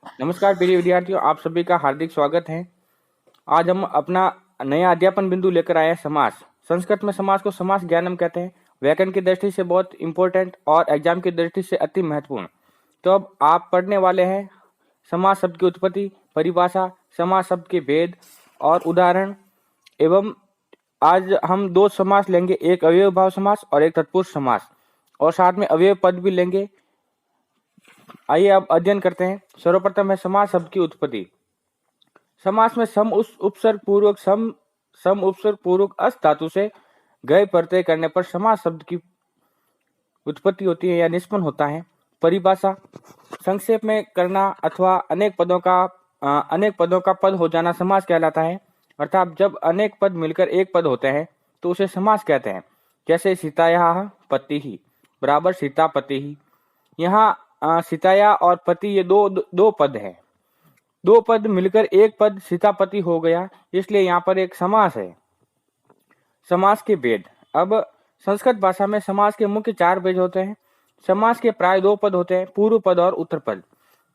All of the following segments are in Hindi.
नमस्कार प्रिय विद्यार्थियों, आप सभी का हार्दिक स्वागत है। आज हम अपना नया अध्यापन बिंदु लेकर आए हैं समास। संस्कृत में समास को समास ज्ञानम कहते हैं। व्याकरण की दृष्टि से बहुत इंपॉर्टेंट और एग्जाम की दृष्टि से अति महत्वपूर्ण। तो अब आप पढ़ने वाले हैं समास शब्द की उत्पत्ति, परिभाषा, समास शब्द के भेद और उदाहरण। एवं आज हम दो समास लेंगे, एक अव्ययी भाव समास और एक तत्पुरुष समास, और साथ में अव्यय पद भी लेंगे। आइए अब अध्ययन करते हैं। सर्वप्रथम है समास शब्द की उत्पत्ति। समास में सम उपसर्ग पूर्वक अस धातु से गए प्रत्यय करने पर समास शब्द की उत्पत्ति होती है या निष्पन्न होता है। परिभाषा, संक्षेप में करना अथवा अनेक पदों का पद हो जाना समास कहलाता है। अर्थात जब अनेक पद मिलकर एक पद होते हैं तो उसे समास कहते हैं। जैसे सीतायाः पतिः बराबर सीतापतिः। यहाँ सीताया और पति ये दो पद हैं। दो पद मिलकर एक पद सीतापति हो गया, इसलिए यहाँ पर एक समास है। समास के भेद। अब संस्कृत भाषा में समास के मुख्य चार भेद होते हैं। समास के प्राय दो पद होते हैं, पूर्व पद और उत्तर पद।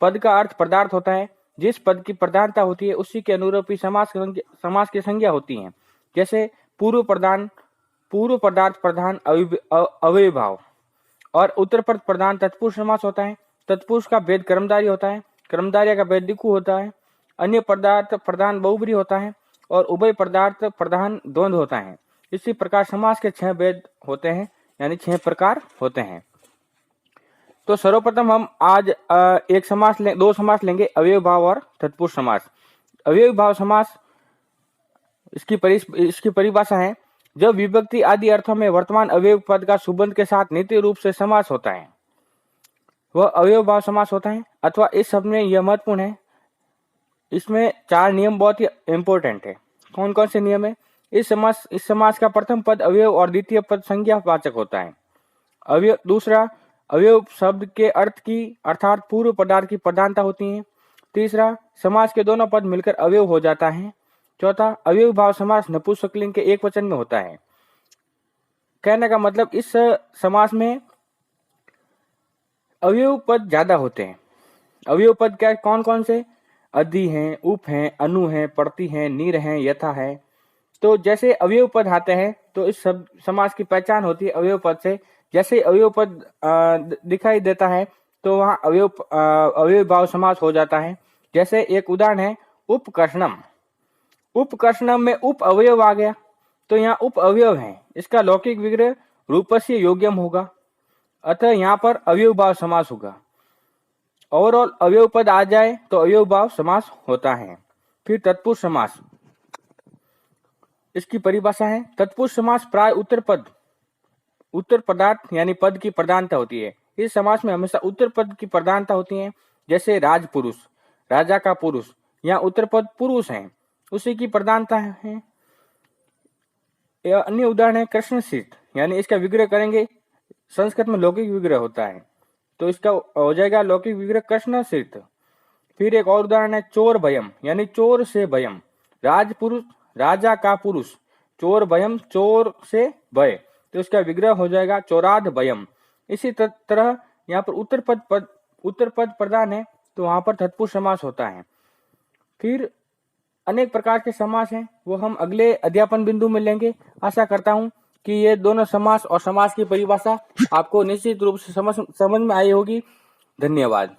पद का अर्थ पदार्थ होता है। जिस पद की प्रधानता होती है उसी के अनुरूप ही समास की संज्ञा होती है। जैसे पूर्व पदार्थ प्रधान अव्ययी भाव और उत्तर पद प्रधान तत्पुरुष समास होता है। तत्पुरुष का भेद कर्मधारय होता है, कर्मधारय का भेद दिक्कु होता है। अन्य पदार्थ प्रधान बहुब्री होता है और उभय पदार्थ प्रधान द्वंद्व होता है। इसी प्रकार समास के 6 भेद होते हैं, यानी 6 प्रकार होते हैं। तो सर्वप्रथम हम आज दो समास लेंगे, अव्ययी भाव और तत्पुरुष समास। अव्ययी भाव समास, इसकी परिभाषा है, जब विभक्ति आदि अर्थों में वर्तमान अवयव पद का सुबंध के साथ नित्य रूप से समास होता है वह अव्ययी भाव समास होता है। अथवा इस शब्द में यह महत्वपूर्ण है, इसमें 4 नियम बहुत ही इंपॉर्टेंट है। कौन कौन से नियम है? इस समास का प्रथम पद अवयव और द्वितीय पद संज्ञावाचक होता है। दूसरा, अवयव शब्द के अर्थ की अर्थात पूर्व पदार्थ की प्रधानता होती है। तीसरा, समास के दोनों पद मिलकर अवयव हो जाता है। चौथा, अव्ययी भाव समास नपुंसकलिंग के एक वचन में होता है। कहने का मतलब इस समास में अवयव पद ज्यादा होते हैं। अवयव पद क्या कौन कौन से? अधि हैं, उप हैं, अनु हैं, प्रति हैं, नीर हैं, यथा है। तो जैसे अवयव पद आते हैं तो इस समास की पहचान होती है अवयव पद से। जैसे अवयव पद दिखाई देता है तो वहाँ अवयवी भाव समास हो जाता है। जैसे एक उदाहरण है उपकर्षणम। उपकर्षणम में उप अवयव आ गया तो यहाँ उप अवयव है, इसका लौकिक विग्रह रूपस्य योग्यम होगा, अतः यहाँ पर अवयवी भाव समास होगा। ओवरऑल अवयव पद आ जाए तो अवयवी भाव समास होता है। फिर तत्पुरुष समास, इसकी परिभाषा है, तत्पुरुष समास प्राय उत्तर पदार्थ यानी पद की प्रधानता होती है। इस समास में हमेशा उत्तर पद की प्रधानता होती है। जैसे राजपुरुष, राजा का पुरुष, यहाँ उत्तर पद पुरुष है, उसी की प्रधानता है। अन्य उदाहरण है कृष्णशीत, यानी इसका विग्रह करेंगे, संस्कृत में लौकिक विग्रह होता है तो इसका हो जाएगा लौकिक विग्रह कृष्णशीत। फिर एक और उदाहरण है चोर भयम, यानी चोर से भयम। राजपुरुष, राजा का पुरुष, चोर भयम, चोर से भय, तो इसका विग्रह हो जाएगा चोराद भयम। इसी तरह यहाँ पर उत्तर पद प्रधान है तो वहां पर तत्पुरुष समास होता है। फिर अनेक प्रकार के समास हैं, वो हम अगले अध्यापन बिंदु में लेंगे। आशा करता हूं कि ये दोनों समास और समास की परिभाषा आपको निश्चित रूप से समझ में आई होगी। धन्यवाद।